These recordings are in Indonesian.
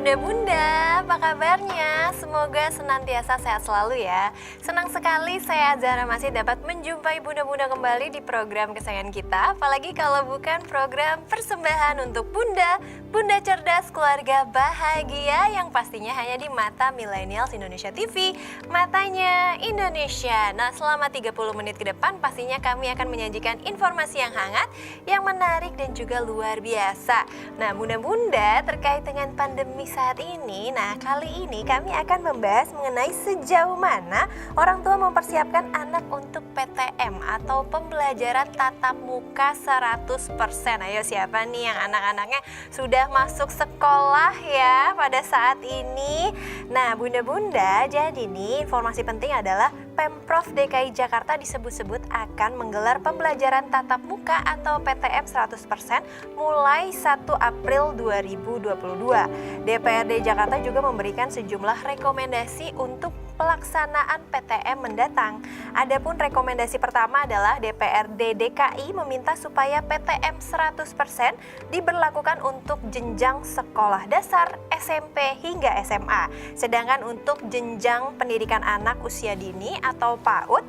Bunda-bunda, apa kabarnya? Semoga senantiasa sehat selalu ya. Senang sekali saya Zahra masih dapat menjumpai bunda-bunda kembali di program kesayangan kita. Apalagi kalau bukan program persembahan untuk bunda, bunda cerdas, keluarga bahagia yang pastinya hanya di mata Millennials Indonesia TV, matanya Indonesia. Nah, selama 30 menit ke depan pastinya kami akan menyajikan informasi yang hangat, yang menarik dan juga luar biasa. Nah, bunda-bunda terkait dengan pandemi saat ini, nah kali ini kami akan membahas mengenai sejauh mana orang tua mempersiapkan anak untuk PTM atau pembelajaran tatap muka 100%. Ayo, siapa nih yang anak-anaknya sudah masuk sekolah ya pada saat ini? Nah, bunda-bunda, jadi nih informasi penting adalah Pemprov DKI Jakarta disebut-sebut akan menggelar pembelajaran tatap muka atau PTM 100% mulai 1 April 2022. DPRD Jakarta juga memberikan sejumlah rekomendasi untuk pelaksanaan PTM mendatang. Adapun rekomendasi pertama adalah DPRD DKI meminta supaya PTM 100% diberlakukan untuk jenjang sekolah dasar, SMP hingga SMA. Sedangkan untuk jenjang pendidikan anak usia dini atau PAUD,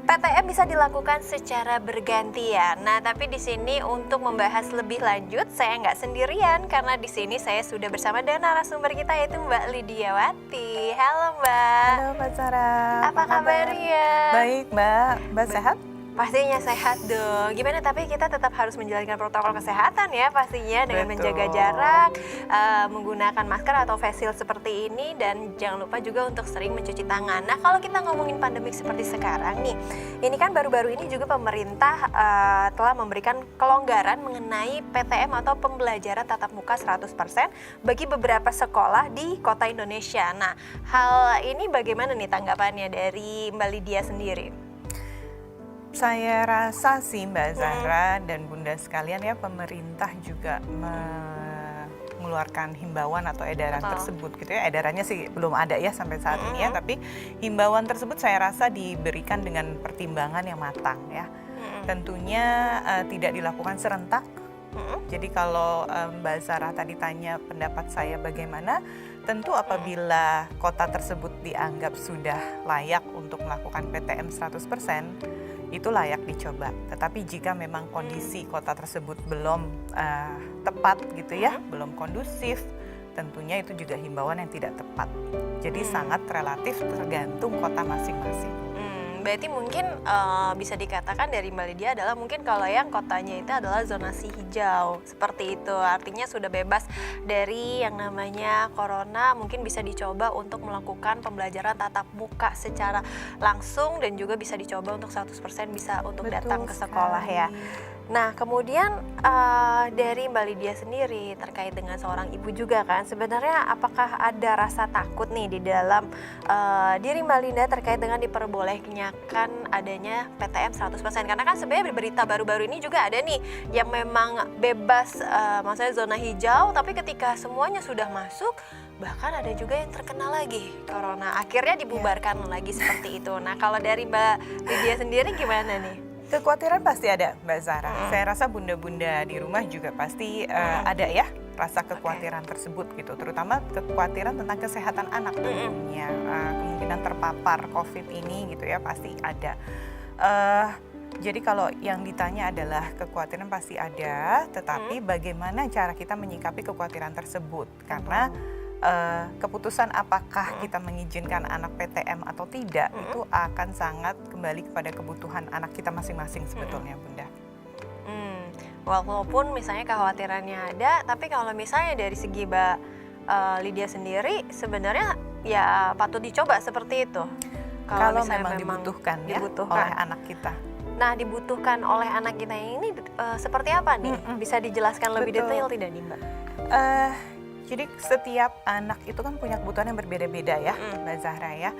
PTM bisa dilakukan secara bergantian. Nah, tapi di sini untuk membahas lebih lanjut, saya nggak sendirian karena di sini saya sudah bersama dengan narasumber kita yaitu Mbak Lidiawati. Halo Mbak. Halo Mbak Sarah. Apa kabarnya? Baik Mbak. Mbak sehat? Pastinya sehat dong. Gimana, tapi kita tetap harus menjalankan protokol kesehatan ya pastinya dengan menjaga jarak, menggunakan masker atau face shield seperti ini, dan jangan lupa juga untuk sering mencuci tangan. Nah, kalau kita ngomongin pandemik seperti sekarang nih, ini kan baru-baru ini juga pemerintah telah memberikan kelonggaran mengenai PTM atau pembelajaran tatap muka 100% bagi beberapa sekolah di kota Indonesia. Nah, hal ini bagaimana nih tanggapannya dari Mbak Lydia sendiri? Saya rasa sih Mbak Zahra dan Bunda sekalian ya, pemerintah juga mengeluarkan himbauan atau edaran tersebut gitu ya. Edarannya sih belum ada ya sampai saat ini ya, tapi himbauan tersebut saya rasa diberikan dengan pertimbangan yang matang ya. Tentunya tidak dilakukan serentak. Jadi kalau Mbak Zahra tadi tanya pendapat saya bagaimana, tentu apabila kota tersebut dianggap sudah layak untuk melakukan PTM 100%, itu layak dicoba. Tetapi jika memang kondisi kota tersebut belum tepat gitu ya, belum kondusif, tentunya itu juga himbauan yang tidak tepat. Jadi sangat relatif tergantung kota masing-masing. Berarti mungkin bisa dikatakan dari Mbak Lydia adalah mungkin kalau yang kotanya itu adalah zonasi hijau seperti itu, artinya sudah bebas dari yang namanya corona, mungkin bisa dicoba untuk melakukan pembelajaran tatap muka secara langsung dan juga bisa dicoba untuk 100% bisa untuk datang ke sekolah ya. Nah, kemudian dari Mbak Lydia sendiri terkait dengan seorang ibu juga kan, sebenarnya apakah ada rasa takut nih di dalam diri Mbak Linda terkait dengan diperbolehkan adanya PTM 100%? Karena kan sebenarnya berita baru-baru ini juga ada nih yang memang bebas, maksudnya zona hijau, tapi ketika semuanya sudah masuk, bahkan ada juga yang terkena lagi corona, akhirnya dibubarkan lagi seperti itu. Nah, kalau dari Mbak Lydia sendiri gimana nih? Kekhawatiran pasti ada Mbak Zahra. Saya rasa bunda-bunda di rumah juga pasti ada ya rasa kekhawatiran tersebut gitu. Terutama kekhawatiran tentang kesehatan anak tentunya. Kemungkinan terpapar COVID ini gitu ya pasti ada. Jadi kalau yang ditanya adalah kekhawatiran pasti ada, tetapi bagaimana cara kita menyikapi kekhawatiran tersebut. Karena keputusan apakah kita mengizinkan anak PTM atau tidak itu akan sangat kembali kepada kebutuhan anak kita masing-masing sebetulnya Bunda. Walaupun misalnya kekhawatirannya ada, tapi kalau misalnya dari segi Mbak Lydia sendiri sebenarnya ya patut dicoba seperti itu. Kalau memang dibutuhkan ya oleh anak kita. Nah, dibutuhkan oleh anak kita ini seperti apa nih? Bisa dijelaskan lebih detail tidak nih Mbak? Jadi setiap anak itu kan punya kebutuhan yang berbeda-beda ya Mbak Zahra ya.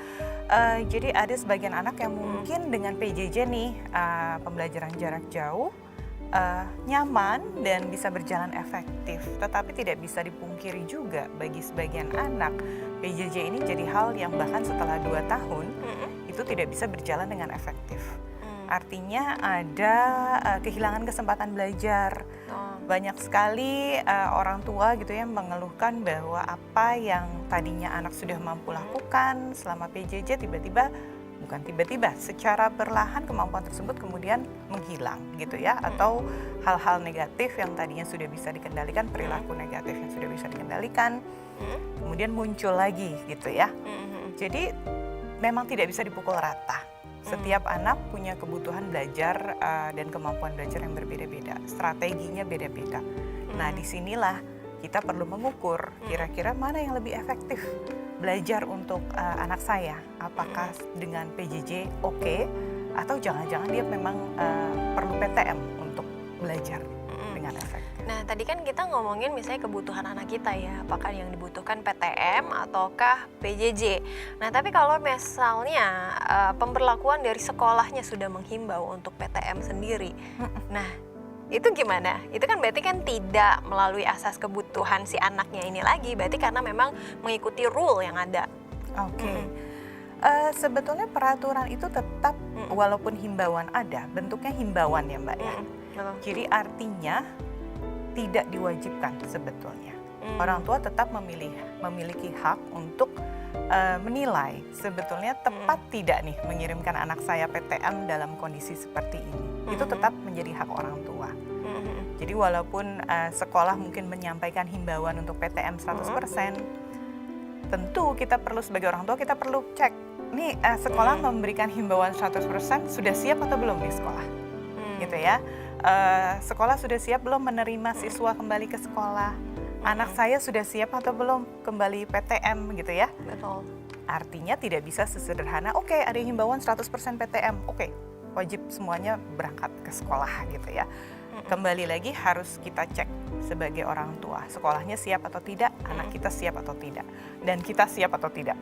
Jadi ada sebagian anak yang mungkin dengan PJJ nih, pembelajaran jarak jauh, nyaman dan bisa berjalan efektif. Tetapi tidak bisa dipungkiri juga bagi sebagian anak, PJJ ini jadi hal yang bahkan setelah 2 tahun itu tidak bisa berjalan dengan efektif. Artinya ada kehilangan kesempatan belajar. banyak sekali orang tua gitu ya mengeluhkan bahwa apa yang tadinya anak sudah mampu lakukan selama PJJ secara perlahan kemampuan tersebut kemudian menghilang gitu ya, atau hal-hal negatif yang tadinya sudah bisa dikendalikan, perilaku negatif yang sudah bisa dikendalikan kemudian muncul lagi gitu ya. Jadi memang tidak bisa dipukul rata. Setiap anak punya kebutuhan belajar dan kemampuan belajar yang berbeda-beda, strateginya beda-beda. Nah, disinilah kita perlu mengukur kira-kira mana yang lebih efektif belajar untuk anak saya. Apakah dengan PJJ oke, atau jangan-jangan dia memang perlu PTM untuk belajar dengan efektif. Nah, tadi kan kita ngomongin misalnya kebutuhan anak kita ya, apakah yang dibutuhkan PTM ataukah PJJ. Nah, tapi kalau misalnya pemberlakuan dari sekolahnya sudah menghimbau untuk PTM sendiri, nah itu gimana? Itu kan berarti kan tidak melalui asas kebutuhan si anaknya ini lagi, berarti karena memang mengikuti rule yang ada. Oke. Sebetulnya peraturan itu tetap walaupun himbauan ada, bentuknya himbauan ya Mbak ya. Jadi artinya tidak diwajibkan sebetulnya. Orang tua tetap memiliki hak untuk menilai sebetulnya tepat tidak nih mengirimkan anak saya PTM dalam kondisi seperti ini. Itu tetap menjadi hak orang tua. Jadi walaupun sekolah mungkin menyampaikan himbauan untuk PTM 100%, tentu kita perlu sebagai orang tua kita perlu cek nih sekolah memberikan himbauan 100% sudah siap atau belum nih sekolah. Gitu ya. Sekolah sudah siap belum menerima siswa kembali ke sekolah? Anak saya sudah siap atau belum kembali PTM gitu ya? Betul. Artinya tidak bisa sesederhana, oke, ada himbauan 100% PTM, oke, wajib semuanya berangkat ke sekolah gitu ya. Kembali lagi harus kita cek sebagai orang tua, sekolahnya siap atau tidak, anak kita siap atau tidak, dan kita siap atau tidak.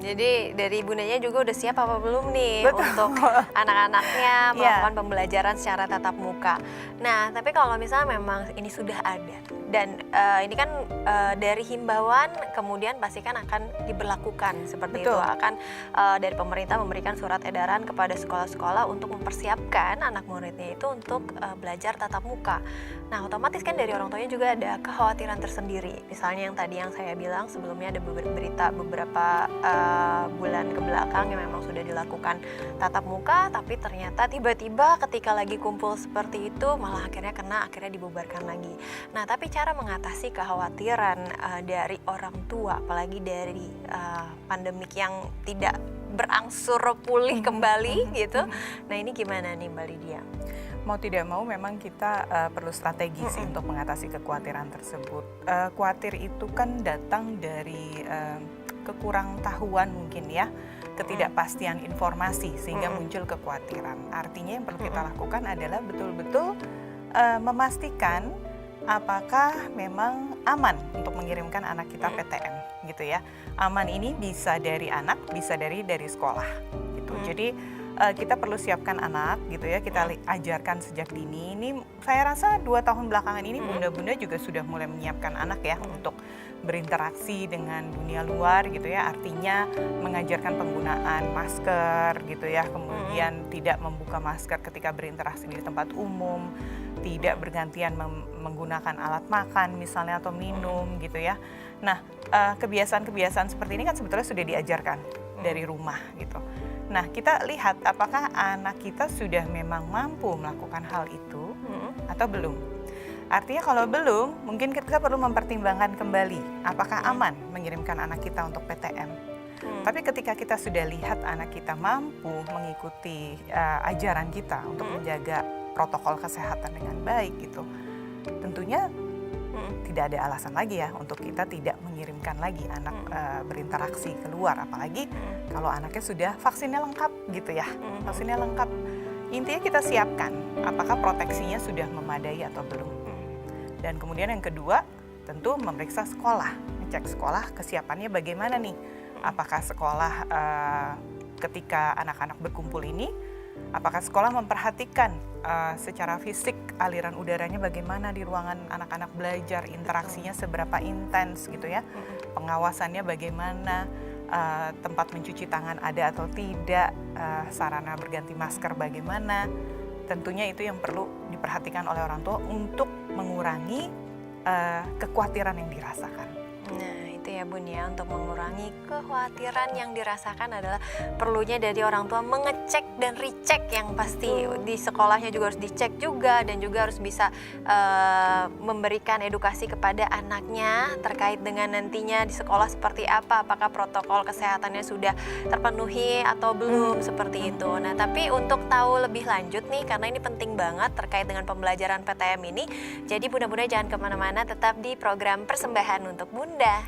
Jadi dari bundanya juga udah siap apa belum nih untuk anak-anaknya melakukan pembelajaran secara tatap muka. Nah, tapi kalau misalnya memang ini sudah ada dan ini kan dari himbauan kemudian pasti kan akan diberlakukan seperti itu, akan dari pemerintah memberikan surat edaran kepada sekolah-sekolah untuk mempersiapkan anak muridnya itu untuk belajar tatap muka. Nah, otomatis kan dari orang tuanya juga ada kekhawatiran tersendiri. Misalnya yang tadi yang saya bilang sebelumnya ada berita beberapa bulan ke belakang yang memang sudah dilakukan tatap muka, tapi ternyata tiba-tiba ketika lagi kumpul seperti itu malah akhirnya dibubarkan lagi. Nah, tapi cara mengatasi kekhawatiran dari orang tua, apalagi dari pandemik yang tidak berangsur pulih kembali gitu. Nah, ini gimana nih Mbak Lydia? Mau tidak mau memang kita perlu strategi sih untuk mengatasi kekhawatiran tersebut. Khawatir itu kan datang dari kekurang tahuan mungkin ya, ketidakpastian informasi sehingga muncul kekhawatiran. Artinya yang perlu kita lakukan adalah betul-betul memastikan apakah memang aman untuk mengirimkan anak kita PTM gitu ya. Aman ini bisa dari anak, bisa dari sekolah gitu. Jadi kita perlu siapkan anak gitu ya, kita ajarkan sejak dini. Ini saya rasa 2 tahun belakangan ini bunda-bunda juga sudah mulai menyiapkan anak ya untuk berinteraksi dengan dunia luar gitu ya, artinya mengajarkan penggunaan masker gitu ya, kemudian tidak membuka masker ketika berinteraksi di tempat umum, tidak bergantian menggunakan alat makan misalnya atau minum gitu ya. Nah, kebiasaan-kebiasaan seperti ini kan sebetulnya sudah diajarkan dari rumah gitu. Nah, kita lihat apakah anak kita sudah memang mampu melakukan hal itu atau belum. Artinya kalau belum, mungkin kita perlu mempertimbangkan kembali apakah aman mengirimkan anak kita untuk PTM. Tapi ketika kita sudah lihat anak kita mampu mengikuti ajaran kita untuk menjaga protokol kesehatan dengan baik gitu, tentunya tidak ada alasan lagi ya untuk kita tidak mengirimkan lagi anak berinteraksi keluar, apalagi kalau anaknya sudah vaksinnya lengkap gitu ya, vaksinnya lengkap. Intinya kita siapkan apakah proteksinya sudah memadai atau belum. Dan kemudian yang kedua, tentu memeriksa sekolah, ngecek sekolah kesiapannya bagaimana nih. Apakah sekolah ketika anak-anak berkumpul ini, apakah sekolah memperhatikan secara fisik aliran udaranya bagaimana di ruangan anak-anak belajar, interaksinya seberapa intens gitu ya, pengawasannya bagaimana, tempat mencuci tangan ada atau tidak, sarana berganti masker bagaimana. Tentunya itu yang perlu diperhatikan oleh orang tua untuk mengurangi kekhawatiran yang dirasakan. Nah itu ya Bun ya, untuk mengurangi kekhawatiran yang dirasakan adalah perlunya dari orang tua mengecek dan recheck yang pasti di sekolahnya juga harus dicek juga, dan juga harus bisa memberikan edukasi kepada anaknya terkait dengan nantinya di sekolah seperti apa, apakah protokol kesehatannya sudah terpenuhi atau belum, seperti itu. Nah tapi untuk tahu lebih lanjut nih, karena ini penting banget terkait dengan pembelajaran PTM ini, jadi bunda-bunda jangan kemana-mana, tetap di program Persembahan untuk Bunda.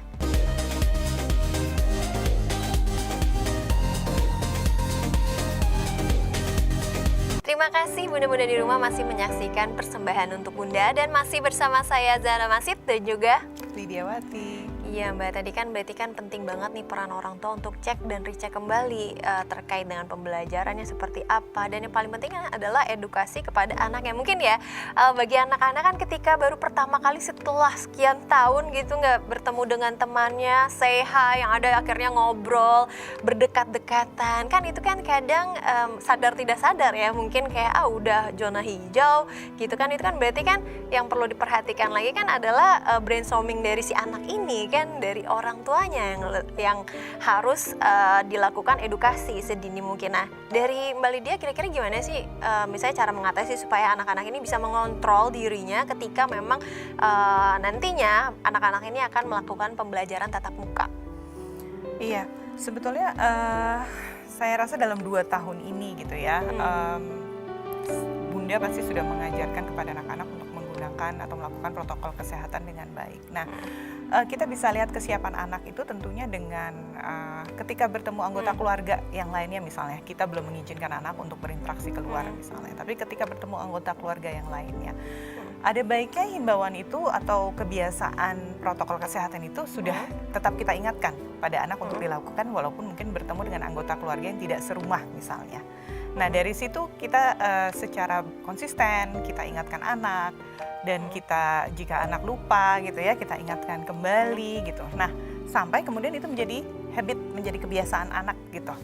Terima kasih bunda-bunda di rumah masih menyaksikan Persembahan untuk Bunda, dan masih bersama saya Zahra Masid dan juga Lidiawati. Iya Mbak, tadi kan berarti kan penting banget nih peran orang tua untuk cek dan recheck kembali terkait dengan pembelajarannya seperti apa, dan yang paling penting adalah edukasi kepada anaknya. Mungkin ya bagi anak-anak kan ketika baru pertama kali setelah sekian tahun gitu nggak bertemu dengan temannya, say hi, yang ada akhirnya ngobrol, berdekat-dekatan, kan itu kan kadang sadar tidak sadar ya, mungkin kayak udah zona hijau gitu kan. Itu kan berarti kan yang perlu diperhatikan lagi kan adalah brainstorming dari si anak ini kan, dari orang tuanya yang harus dilakukan edukasi sedini mungkin. Nah dari Mbak Lydia kira-kira gimana sih misalnya cara mengatasi supaya anak-anak ini bisa mengontrol dirinya ketika memang nantinya anak-anak ini akan melakukan pembelajaran tatap muka? Iya, sebetulnya saya rasa dalam 2 tahun ini gitu ya, Bunda pasti sudah mengajarkan kepada anak-anak untuk menggunakan atau melakukan protokol kesehatan dengan baik. Nah, kita bisa lihat kesiapan anak itu tentunya dengan ketika bertemu anggota keluarga yang lainnya, misalnya kita belum mengizinkan anak untuk berinteraksi keluar misalnya, tapi ketika bertemu anggota keluarga yang lainnya, ada baiknya himbauan itu atau kebiasaan protokol kesehatan itu sudah tetap kita ingatkan pada anak untuk dilakukan walaupun mungkin bertemu dengan anggota keluarga yang tidak serumah misalnya. Nah dari situ kita secara konsisten kita ingatkan anak, dan kita jika anak lupa gitu ya kita ingatkan kembali gitu. Nah sampai kemudian itu menjadi habit, menjadi kebiasaan anak gitu.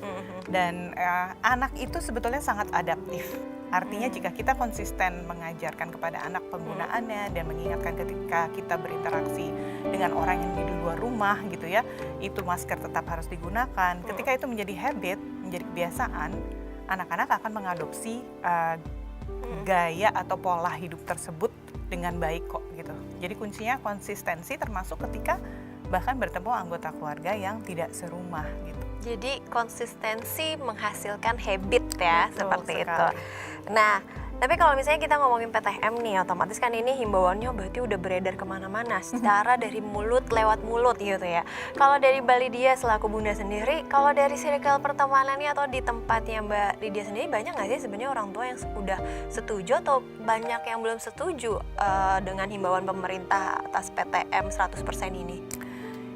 Dan anak itu sebetulnya sangat adaptif. Artinya jika kita konsisten mengajarkan kepada anak penggunaannya dan mengingatkan ketika kita berinteraksi dengan orang yang di luar rumah gitu ya, itu masker tetap harus digunakan. Ketika itu menjadi habit, menjadi kebiasaan, anak-anak akan mengadopsi gaya atau pola hidup tersebut dengan baik kok gitu. Jadi kuncinya konsistensi, termasuk ketika bahkan bertemu anggota keluarga yang tidak serumah gitu. Jadi konsistensi menghasilkan habit ya. Betul, seperti sekali. Itu. Nah, tapi kalau misalnya kita ngomongin PTM nih, otomatis kan ini himbauannya berarti udah beredar kemana-mana, secara dari mulut lewat mulut gitu ya. Kalau dari Mbak Lydia selaku Bunda sendiri, kalau dari circle pertemanan ini atau di tempatnya Mbak Lydia sendiri, banyak nggak sih sebenarnya orang tua yang udah setuju atau banyak yang belum setuju dengan himbauan pemerintah atas PTM 100% ini?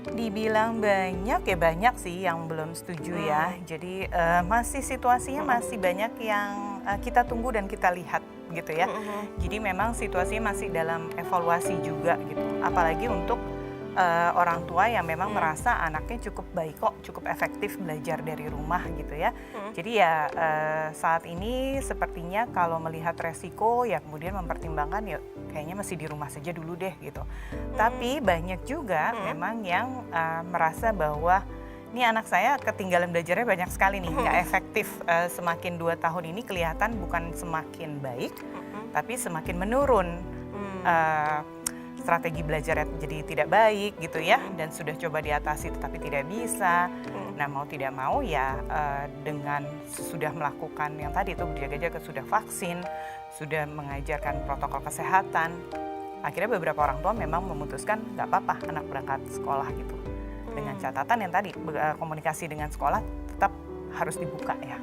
Dibilang banyak ya banyak sih yang belum setuju ya. Jadi masih situasinya masih banyak yang kita tunggu dan kita lihat gitu ya. Jadi memang situasinya masih dalam evaluasi juga gitu. Apalagi untuk orang tua yang memang merasa anaknya cukup baik kok, cukup efektif belajar dari rumah gitu ya. Jadi ya saat ini sepertinya kalau melihat resiko ya kemudian mempertimbangkan ya kayaknya masih di rumah saja dulu deh gitu. Tapi banyak juga memang yang merasa bahwa ini anak saya ketinggalan belajarnya banyak sekali nih, nggak efektif. Semakin 2 tahun ini kelihatan bukan semakin baik, tapi semakin menurun. Strategi belajarnya jadi tidak baik gitu ya, dan sudah coba diatasi tetapi tidak bisa. Nah mau tidak mau ya dengan sudah melakukan yang tadi itu berjaga-jaga, sudah vaksin, sudah mengajarkan protokol kesehatan, akhirnya beberapa orang tua memang memutuskan nggak apa-apa anak berangkat sekolah gitu. Dengan catatan yang tadi komunikasi dengan sekolah tetap harus dibuka ya.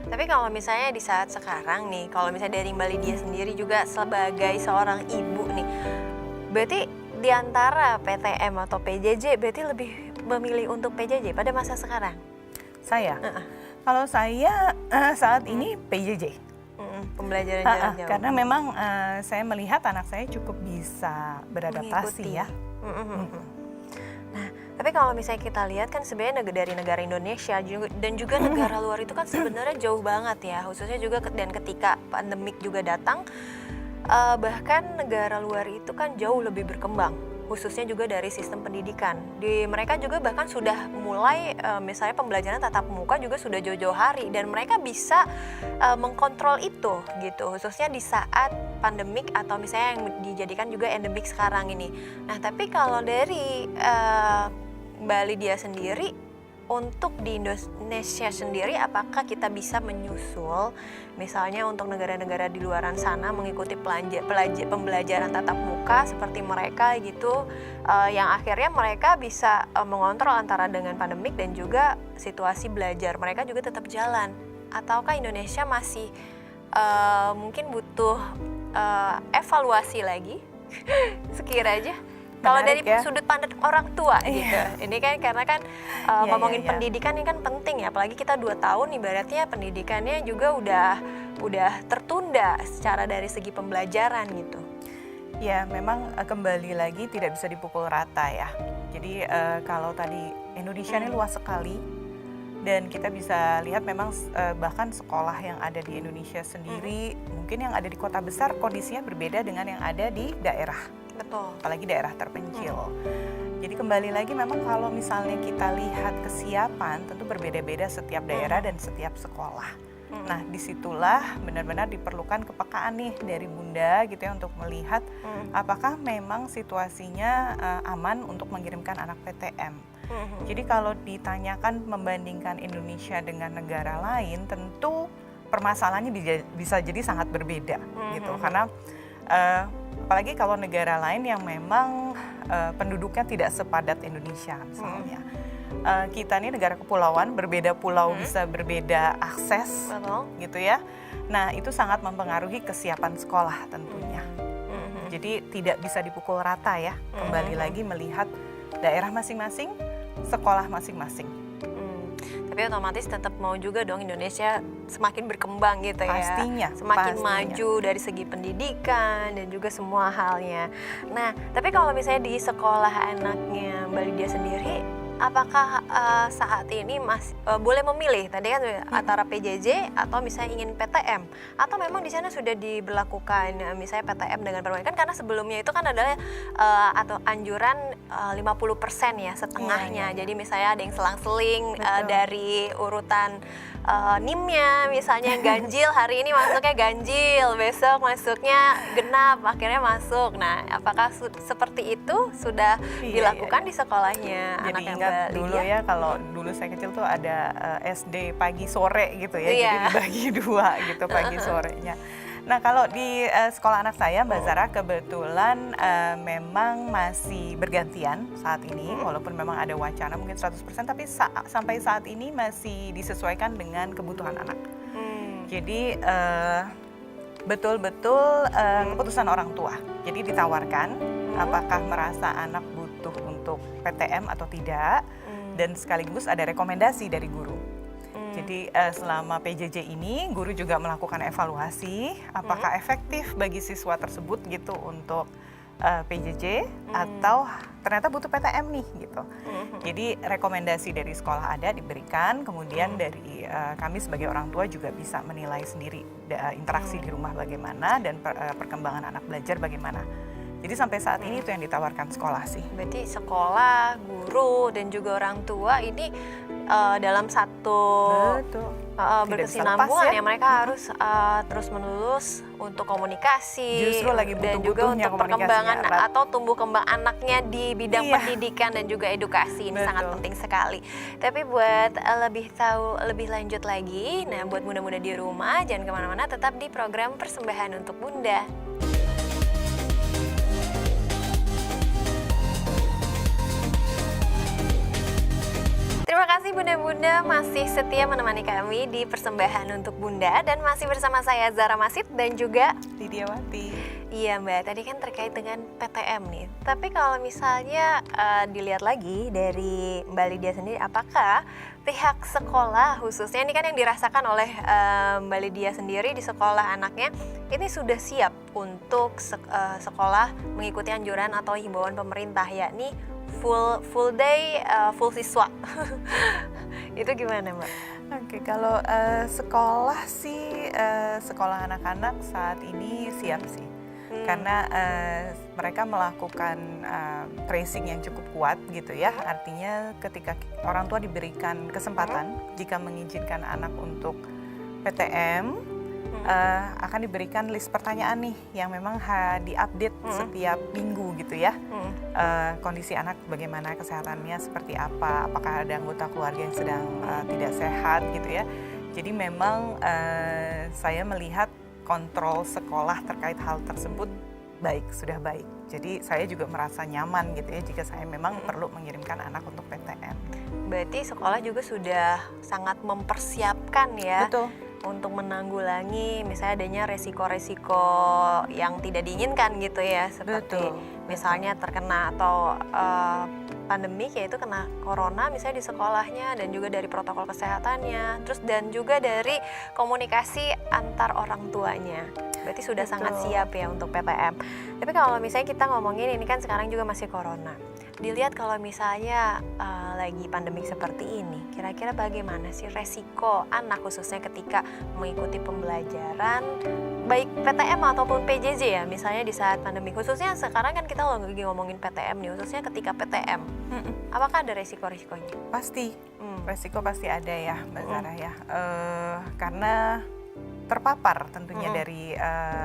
Tapi kalau misalnya di saat sekarang nih, kalau misalnya dari Mbak Lydia sendiri juga sebagai seorang ibu nih, berarti di antara PTM atau PJJ berarti lebih memilih untuk PJJ pada masa sekarang? Saya? Kalau saya saat ini PJJ. Pembelajaran jarak jauh. Karena memang saya melihat anak saya cukup bisa beradaptasi. Mengikuti. Ya. Nah, tapi kalau misalnya kita lihat kan sebenarnya dari negara Indonesia dan juga negara luar itu kan sebenarnya jauh banget ya, khususnya juga dan ketika pandemik juga datang, Bahkan negara luar itu kan jauh lebih berkembang, khususnya juga dari sistem pendidikan. Di mereka juga bahkan sudah mulai misalnya pembelajaran tatap muka juga sudah jauh-jauh hari, dan mereka bisa mengkontrol itu gitu, khususnya di saat pandemik atau misalnya yang dijadikan juga endemik sekarang ini. Nah, tapi kalau dari Mbak Lydia sendiri, untuk di Indonesia sendiri, apakah kita bisa menyusul misalnya untuk negara-negara di luaran sana mengikuti pembelajaran tatap muka seperti mereka gitu, yang akhirnya mereka bisa mengontrol antara dengan pandemik dan juga situasi belajar mereka juga tetap jalan, ataukah Indonesia masih mungkin butuh evaluasi lagi sekiranya? Kalau dari sudut pandang orang tua gitu, ini kan karena kan ngomongin pendidikan ini kan penting ya, apalagi kita 2 tahun ibaratnya pendidikannya juga udah tertunda secara dari segi pembelajaran gitu. Ya, memang kembali lagi tidak bisa dipukul rata ya. Jadi kalau tadi Indonesia ini luas sekali, dan kita bisa lihat memang bahkan sekolah yang ada di Indonesia sendiri, mungkin yang ada di kota besar kondisinya berbeda dengan yang ada di daerah. Betul. Apalagi daerah terpencil. Jadi kembali lagi memang kalau misalnya kita lihat kesiapan tentu berbeda-beda setiap daerah dan setiap sekolah. Nah, disitulah benar-benar diperlukan kepekaan nih dari Bunda gitu ya, untuk melihat apakah memang situasinya aman untuk mengirimkan anak PTM. Jadi kalau ditanyakan membandingkan Indonesia dengan negara lain, tentu permasalahannya bisa jadi sangat berbeda gitu, karena apalagi kalau negara lain yang memang penduduknya tidak sepadat Indonesia misalnya. Kita ini negara kepulauan, berbeda pulau bisa berbeda akses. Betul. Gitu ya. Nah, itu sangat mempengaruhi kesiapan sekolah tentunya. Jadi tidak bisa dipukul rata ya, kembali lagi melihat daerah masing-masing, sekolah masing-masing. Tapi otomatis tetap mau juga dong Indonesia semakin berkembang gitu ya. Pastinya. Semakin maju dari segi pendidikan dan juga semua halnya. Nah, tapi kalau misalnya di sekolah anaknya Mbak Lydia sendiri, apakah saat ini boleh memilih tadi kan antara PJJ atau misalnya ingin PTM, atau memang di sana sudah diberlakukan misalnya PTM dengan perbankan, karena sebelumnya itu kan adalah atau anjuran 50% ya, setengahnya. Jadi misalnya ada yang selang-seling dari urutan NIM-nya misalnya yang ganjil, hari ini masuknya ganjil, besok masuknya genap, akhirnya masuk. Nah, apakah seperti itu sudah dilakukan di sekolahnya anak yang Mbak Lydia? Dulu ya, kalau dulu saya kecil tuh ada SD pagi sore gitu ya, jadi dibagi 2 gitu pagi sorenya. Nah, kalau di sekolah anak saya, Mbak Zara, kebetulan memang masih bergantian saat ini, walaupun memang ada wacana mungkin 100%, tapi sampai saat ini masih disesuaikan dengan kebutuhan anak. Jadi betul-betul keputusan orang tua. Jadi ditawarkan apakah merasa anak butuh untuk PTM atau tidak, dan sekaligus ada rekomendasi dari guru. Jadi selama PJJ ini guru juga melakukan evaluasi apakah efektif bagi siswa tersebut gitu untuk PJJ atau ternyata butuh PTM nih gitu. Jadi rekomendasi dari sekolah ada diberikan, kemudian dari kami sebagai orang tua juga bisa menilai sendiri interaksi di rumah bagaimana dan perkembangan anak belajar bagaimana. Jadi sampai saat ini itu yang ditawarkan sekolah sih. Berarti sekolah, guru, dan juga orang tua ini dalam satu berkesinambungan ya, mereka harus terus-menerus untuk komunikasi. Justru lagi dan juga untuk perkembangan atau tumbuh kembang anaknya di bidang pendidikan dan juga edukasi. Ini sangat penting sekali. Tapi buat lebih tahu lebih lanjut lagi, nah buat bunda-bunda di rumah jangan kemana-mana, tetap di program Persembahan untuk Bunda. Terima kasih bunda-bunda masih setia menemani kami di Persembahan untuk Bunda, dan masih bersama saya Zara Masid dan juga Lydia Wati. Iya Mbak, tadi kan terkait dengan PTM nih. Tapi kalau misalnya dilihat lagi dari Mbak Lydia sendiri, apakah pihak sekolah khususnya ini kan yang dirasakan oleh Mbak Lydia sendiri di sekolah anaknya, ini sudah siap untuk sekolah mengikuti anjuran atau himbauan pemerintah, yakni full day, full siswa. Itu gimana Mbak? Oke, kalau sekolah sih, sekolah anak-anak saat ini siap sih. karena mereka melakukan tracing yang cukup kuat gitu ya. Artinya ketika orang tua diberikan kesempatan jika mengizinkan anak untuk PTM, akan diberikan list pertanyaan nih yang memang diupdate setiap minggu gitu ya. Kondisi anak bagaimana, kesehatannya seperti apa, apakah ada anggota keluarga yang sedang tidak sehat gitu ya. Jadi memang saya melihat kontrol sekolah terkait hal tersebut sudah baik. Jadi saya juga merasa nyaman gitu ya jika saya memang perlu mengirimkan anak untuk PTM. Berarti sekolah juga sudah sangat mempersiapkan ya. Betul. Untuk menanggulangi misalnya adanya resiko-resiko yang tidak diinginkan gitu ya, seperti misalnya terkena atau pandemik, yaitu kena corona misalnya di sekolahnya, dan juga dari protokol kesehatannya, terus dan juga dari komunikasi antar orang tuanya. Berarti sudah sangat siap ya untuk PTM. Tapi kalau misalnya kita ngomongin ini kan sekarang juga masih corona, dilihat kalau misalnya lagi pandemik seperti ini, kira-kira bagaimana sih resiko anak khususnya ketika mengikuti pembelajaran baik PTM ataupun PJJ ya, misalnya di saat pandemi, khususnya sekarang kan kita lagi ngomongin PTM nih, khususnya ketika PTM, apakah ada resiko-resikonya? Pasti, resiko pasti ada ya Mbak Zara ya, karena terpapar tentunya dari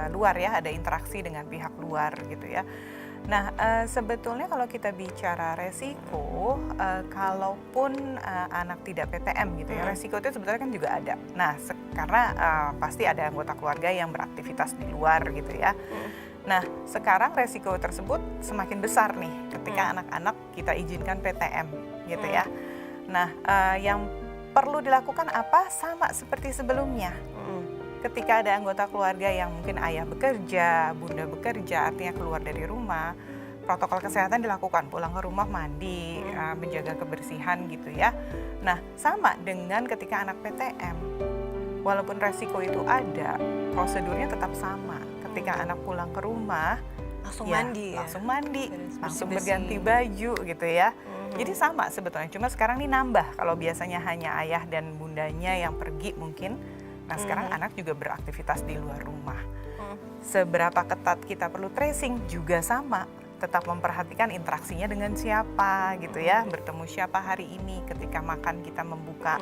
luar ya, ada interaksi dengan pihak luar gitu ya. Nah, sebetulnya kalau kita bicara resiko, kalaupun anak tidak PTM gitu ya, resiko itu sebetulnya kan juga ada. Nah, karena pasti ada anggota keluarga yang beraktivitas di luar gitu ya. Nah, sekarang resiko tersebut semakin besar nih ketika anak-anak kita izinkan PTM gitu ya. Nah, yang perlu dilakukan apa? Sama seperti sebelumnya. Ketika ada anggota keluarga yang mungkin ayah bekerja, bunda bekerja, artinya keluar dari rumah, protokol kesehatan dilakukan, pulang ke rumah mandi, menjaga kebersihan gitu ya. Nah, sama dengan ketika anak PTM, walaupun resiko itu ada, prosedurnya tetap sama. Ketika anak pulang ke rumah, langsung mandi, langsung berganti baju gitu ya. Jadi sama sebetulnya, cuma sekarang nih nambah. Kalau biasanya hanya ayah dan bundanya yang pergi mungkin, nah sekarang anak juga beraktivitas di luar rumah. Seberapa ketat kita perlu tracing juga sama, tetap memperhatikan interaksinya dengan siapa gitu ya, bertemu siapa hari ini, ketika makan kita membuka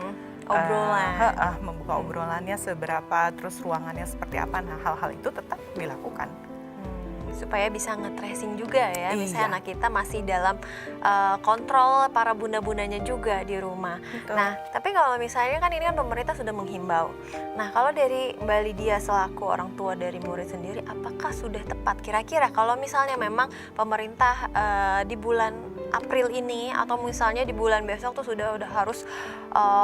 membuka obrolannya seberapa, terus ruangannya seperti apa. Nah, hal-hal itu tetap dilakukan. Supaya bisa nge-tracing juga ya, misalnya anak kita masih dalam kontrol para bunda-bundanya juga di rumah. Betul. Nah, tapi kalau misalnya kan ini kan pemerintah sudah menghimbau. Nah, kalau dari Mbak Lydia selaku orang tua dari murid sendiri, apakah sudah tepat kira-kira kalau misalnya memang pemerintah di bulan April ini atau misalnya di bulan besok tuh sudah harus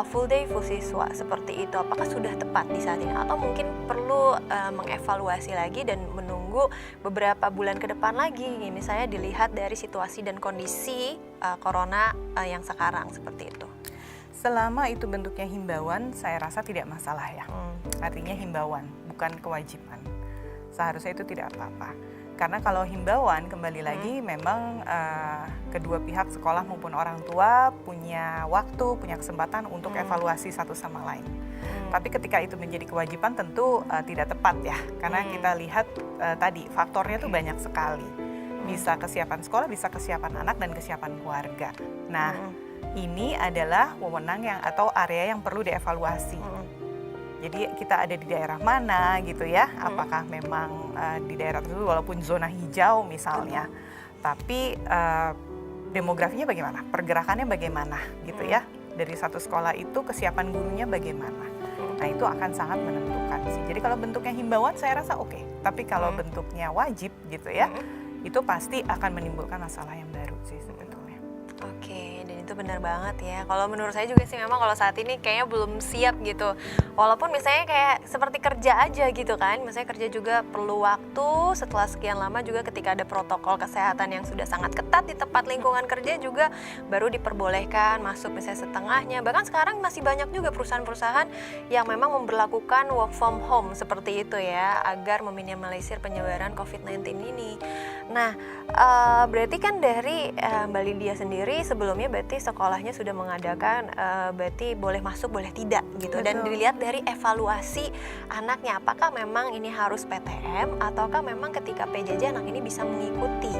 full day full siswa seperti itu, apakah sudah tepat di saat ini atau mungkin perlu mengevaluasi lagi dan menunggu beberapa bulan ke depan lagi, misalnya dilihat dari situasi dan kondisi corona yang sekarang seperti itu? Selama itu bentuknya himbauan, saya rasa tidak masalah ya. Artinya himbauan, bukan kewajiban. Seharusnya itu tidak apa-apa. Karena kalau himbauan, kembali lagi memang kedua pihak sekolah maupun orang tua punya waktu, punya kesempatan untuk evaluasi satu sama lain. Tapi ketika itu menjadi kewajiban tentu tidak tepat ya. Karena kita lihat tadi faktornya tuh banyak sekali. Bisa kesiapan sekolah, bisa kesiapan anak dan kesiapan keluarga. Nah, ini adalah wewenang yang atau area yang perlu dievaluasi. Jadi kita ada di daerah mana gitu ya, apakah memang di daerah tersebut walaupun zona hijau misalnya, tapi demografinya bagaimana, pergerakannya bagaimana gitu ya, dari satu sekolah itu kesiapan gurunya bagaimana. Nah itu akan sangat menentukan sih. Jadi kalau bentuknya himbauan saya rasa oke, tapi kalau bentuknya wajib gitu ya, itu pasti akan menimbulkan masalah yang baru sih sebetulnya. Oke, dan itu benar banget ya. Kalau menurut saya juga sih memang kalau saat ini kayaknya belum siap gitu. Walaupun misalnya kayak seperti kerja aja gitu kan. Misalnya kerja juga perlu waktu, setelah sekian lama juga ketika ada protokol kesehatan yang sudah sangat ketat di tempat lingkungan kerja juga baru diperbolehkan masuk misalnya setengahnya. Bahkan sekarang masih banyak juga perusahaan-perusahaan yang memang memberlakukan work from home seperti itu ya, agar meminimalisir penyebaran COVID-19 ini. Nah, berarti kan dari Mbak Lydia sendiri sebelumnya berarti berarti sekolahnya sudah mengadakan berarti boleh masuk boleh tidak gitu. Betul. Dan dilihat dari evaluasi anaknya, apakah memang ini harus PTM ataukah memang ketika PJJ anak ini bisa mengikuti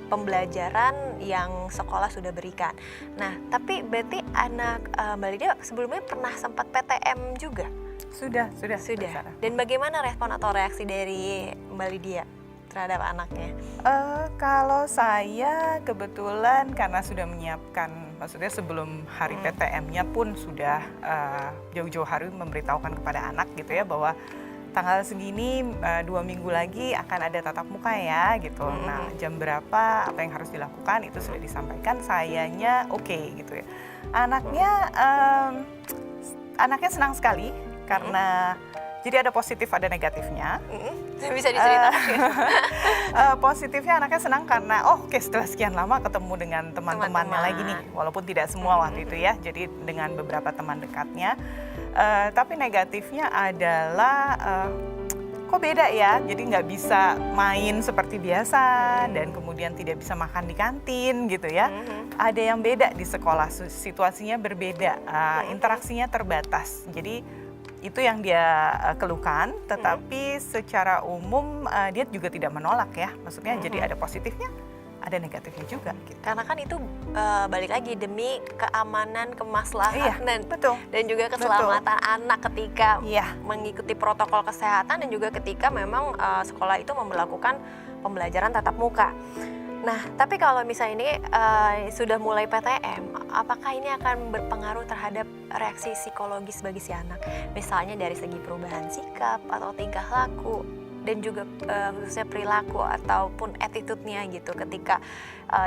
pembelajaran yang sekolah sudah berikan. Nah, tapi berarti anak Mbak Lydia sebelumnya pernah sempat PTM juga? Sudah. Sarah. Dan bagaimana respon atau reaksi dari Mbak Lydia terhadap anaknya? Kalau saya kebetulan karena sudah menyiapkan, maksudnya sebelum hari PTM-nya pun sudah jauh-jauh hari memberitahukan kepada anak gitu ya, bahwa tanggal segini 2 minggu lagi akan ada tatap muka ya gitu. Nah, jam berapa, apa yang harus dilakukan itu sudah disampaikan. Sayanya oke gitu ya. Anaknya senang sekali karena jadi ada positif ada negatifnya. Bisa diceritakan? Positifnya anaknya senang karena oke, setelah sekian lama ketemu dengan teman-temannya lagi nih, walaupun tidak semua waktu itu ya, jadi dengan beberapa teman dekatnya. Tapi negatifnya adalah kok beda ya, jadi nggak bisa main seperti biasa dan kemudian tidak bisa makan di kantin gitu ya. Ada yang beda di sekolah, situasinya berbeda, interaksinya terbatas. Jadi itu yang dia keluhkan, tetapi secara umum dia juga tidak menolak ya. Maksudnya jadi ada positifnya, ada negatifnya juga. Gitu. Karena kan itu balik lagi demi keamanan, kemaslahatan betul. Dan juga keselamatan anak ketika mengikuti protokol kesehatan dan juga ketika memang sekolah itu memberlakukan pembelajaran tatap muka. Nah, tapi kalau misalnya ini sudah mulai PTM, apakah ini akan berpengaruh terhadap reaksi psikologis bagi si anak? Misalnya dari segi perubahan sikap atau tingkah laku, dan juga khususnya perilaku ataupun attitude-nya gitu ketika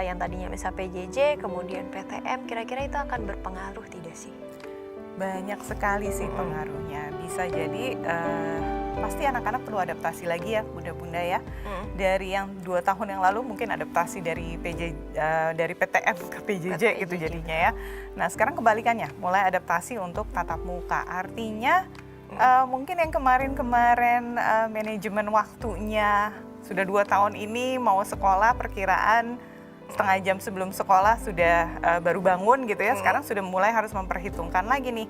yang tadinya misal PJJ, kemudian PTM, kira-kira itu akan berpengaruh tidak sih? Banyak sekali sih pengaruhnya. Bisa jadi pasti anak-anak perlu adaptasi lagi ya, bunda-bunda ya. Dari yang 2 tahun yang lalu mungkin adaptasi dari dari PTM ke PJJ gitu jadinya ya. Nah, sekarang kebalikannya, mulai adaptasi untuk tatap muka. Artinya mungkin yang kemarin-kemarin manajemen waktunya sudah 2 tahun ini mau sekolah perkiraan setengah jam sebelum sekolah sudah baru bangun gitu ya. Sekarang sudah mulai harus memperhitungkan lagi nih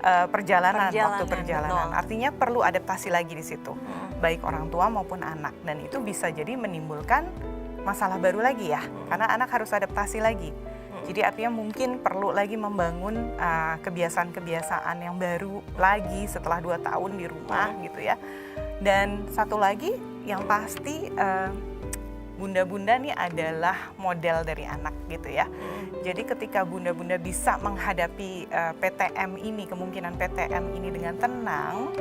waktu perjalanan. Betul. Artinya perlu adaptasi lagi di situ, baik orang tua maupun anak. Dan itu bisa jadi menimbulkan masalah baru lagi ya, karena anak harus adaptasi lagi. Jadi artinya mungkin perlu lagi membangun kebiasaan-kebiasaan yang baru lagi setelah 2 tahun di rumah gitu ya. Dan satu lagi yang pasti bunda-bunda nih adalah model dari anak gitu ya. Jadi ketika bunda-bunda bisa menghadapi PTM ini, kemungkinan PTM ini dengan tenang,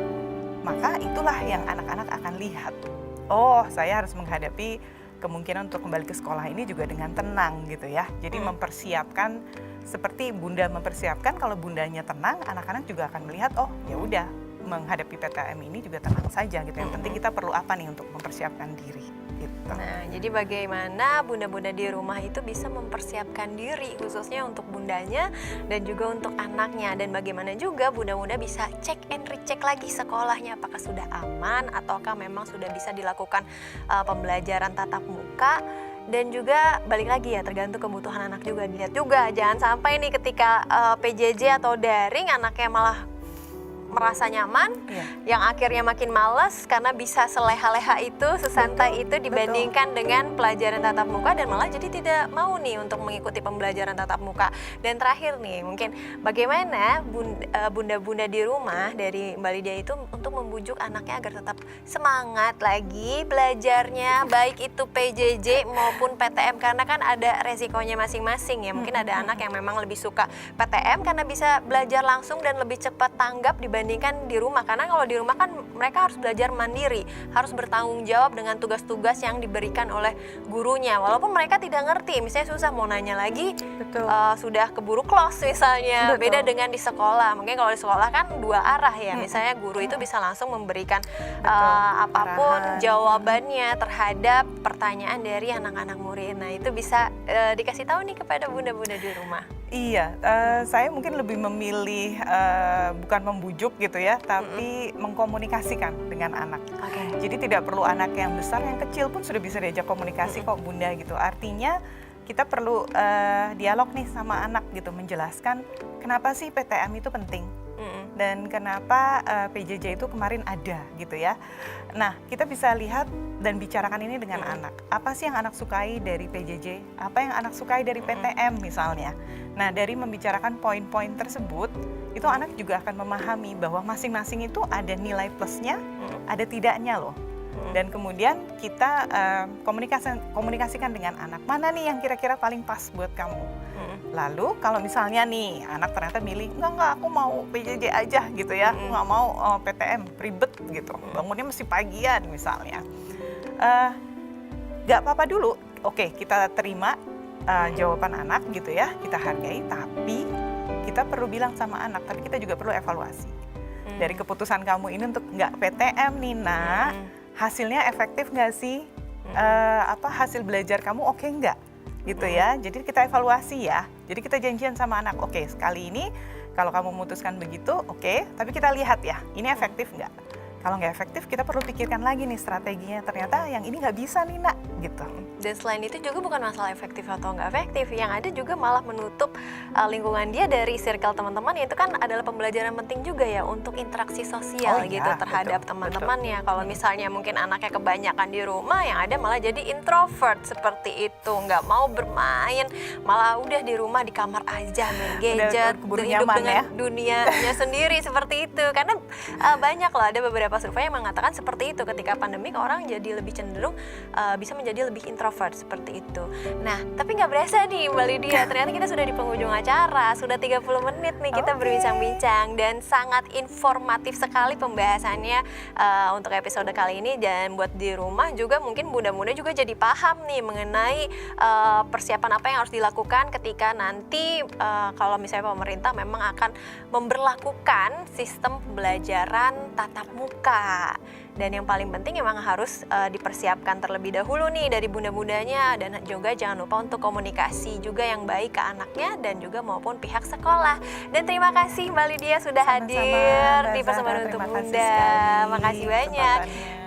maka itulah yang anak-anak akan lihat. Oh, saya harus menghadapi kemungkinan untuk kembali ke sekolah ini juga dengan tenang gitu ya. Jadi mempersiapkan seperti bunda mempersiapkan, kalau bundanya tenang, anak-anak juga akan melihat, oh ya udah, menghadapi PTM ini juga tenang saja gitu. Yang penting kita perlu apa nih untuk mempersiapkan diri gitu. Nah, jadi bagaimana bunda-bunda di rumah itu bisa mempersiapkan diri khususnya untuk bundanya dan juga untuk anaknya, dan bagaimana juga bunda-bunda bisa cek and recheck lagi sekolahnya apakah sudah aman ataukah memang sudah bisa dilakukan pembelajaran tatap muka. Dan juga balik lagi ya, tergantung kebutuhan anak juga, dilihat juga jangan sampai nih ketika PJJ atau daring anaknya malah merasa nyaman, yang akhirnya makin malas karena bisa seleha-leha itu, sesantai itu dibandingkan dengan pelajaran tatap muka, dan malah jadi tidak mau nih untuk mengikuti pembelajaran tatap muka. Dan terakhir nih, mungkin bagaimana bunda-bunda di rumah dari Mbak Lydia itu untuk membujuk anaknya agar tetap semangat lagi belajarnya, baik itu PJJ maupun PTM, karena kan ada resikonya masing-masing ya. Mungkin ada anak yang memang lebih suka PTM karena bisa belajar langsung dan lebih cepat tanggap dibandingkan di rumah, karena kalau di rumah kan mereka harus belajar mandiri, harus bertanggung jawab dengan tugas-tugas yang diberikan oleh gurunya, walaupun mereka tidak ngerti, misalnya susah mau nanya lagi, sudah keburu close misalnya. Beda dengan di sekolah, mungkin kalau di sekolah kan 2 arah ya, misalnya guru itu bisa langsung memberikan apapun jawabannya terhadap pertanyaan dari anak-anak murid. Nah, itu bisa dikasih tahu nih kepada bunda-bunda di rumah. Iya, saya mungkin lebih memilih bukan membujuk gitu ya, tapi mengkomunikasikan dengan anak. Jadi tidak perlu anak yang besar, yang kecil pun sudah bisa diajak komunikasi kok bunda gitu. Artinya kita perlu dialog nih sama anak gitu, menjelaskan kenapa sih PTM itu penting dan kenapa PJJ itu kemarin ada gitu ya. Nah, kita bisa lihat dan bicarakan ini dengan anak. Apa sih yang anak sukai dari PJJ? Apa yang anak sukai dari PTM misalnya? Nah, dari membicarakan poin-poin tersebut, itu anak juga akan memahami bahwa masing-masing itu ada nilai plusnya, ada tidaknya loh. Dan kemudian kita komunikasikan dengan anak, mana nih yang kira-kira paling pas buat kamu. Lalu kalau misalnya nih anak ternyata milih, enggak aku mau PJJ aja gitu ya, aku nggak mau PTM, ribet gitu, bangunnya mesti pagian misalnya. Nggak apa-apa dulu, oke kita terima jawaban anak gitu ya, kita hargai, tapi kita perlu bilang sama anak, tapi kita juga perlu evaluasi. Dari keputusan kamu ini untuk nggak PTM nih nak, hasilnya efektif nggak sih? Hasil belajar kamu oke nggak? Gitu ya, jadi kita evaluasi ya. Jadi kita janjian sama anak, oke sekali ini kalau kamu memutuskan begitu, oke, tapi kita lihat ya, ini efektif nggak? Kalau nggak efektif, kita perlu pikirkan lagi nih strateginya. Ternyata yang ini nggak bisa nih nak, gitu. Dan selain itu juga bukan masalah efektif atau nggak efektif. Yang ada juga malah menutup lingkungan dia dari circle teman-teman. Itu kan adalah pembelajaran penting juga ya untuk interaksi sosial gitu terhadap teman-temannya. Kalau misalnya mungkin anaknya kebanyakan di rumah, yang ada malah jadi introvert seperti itu. Nggak mau bermain, malah udah di rumah di kamar aja main gadget, hidup dengan dunianya sendiri seperti itu. Karena banyak loh, ada beberapa survei yang mengatakan seperti itu, ketika pandemik orang jadi lebih cenderung bisa menjadi lebih introvert seperti itu. Nah, tapi nggak berasa nih Mbak Lydia, ternyata kita sudah di penghujung acara, sudah 30 menit nih kita berbincang-bincang dan sangat informatif sekali pembahasannya untuk episode kali ini. Dan buat di rumah juga mungkin bunda-bunda juga jadi paham nih mengenai persiapan apa yang harus dilakukan ketika nanti kalau misalnya pemerintah memang akan memberlakukan sistem pembelajaran tatap muka. Dan yang paling penting memang harus dipersiapkan terlebih dahulu nih dari bunda-bundanya, dan juga jangan lupa untuk komunikasi juga yang baik ke anaknya dan juga maupun pihak sekolah. Dan terima kasih Mbak Lydia sudah hadir di Persembahan untuk Bunda. Makasih banyak.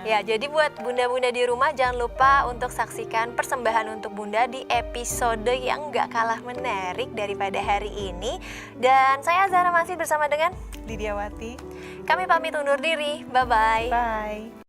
Ya, jadi buat bunda-bunda di rumah jangan lupa untuk saksikan Persembahan untuk Bunda di episode yang gak kalah menarik daripada hari ini. Dan saya Zahra masih bersama dengan Lydia Wati. Kami pamit undur diri. Bye-bye. Bye.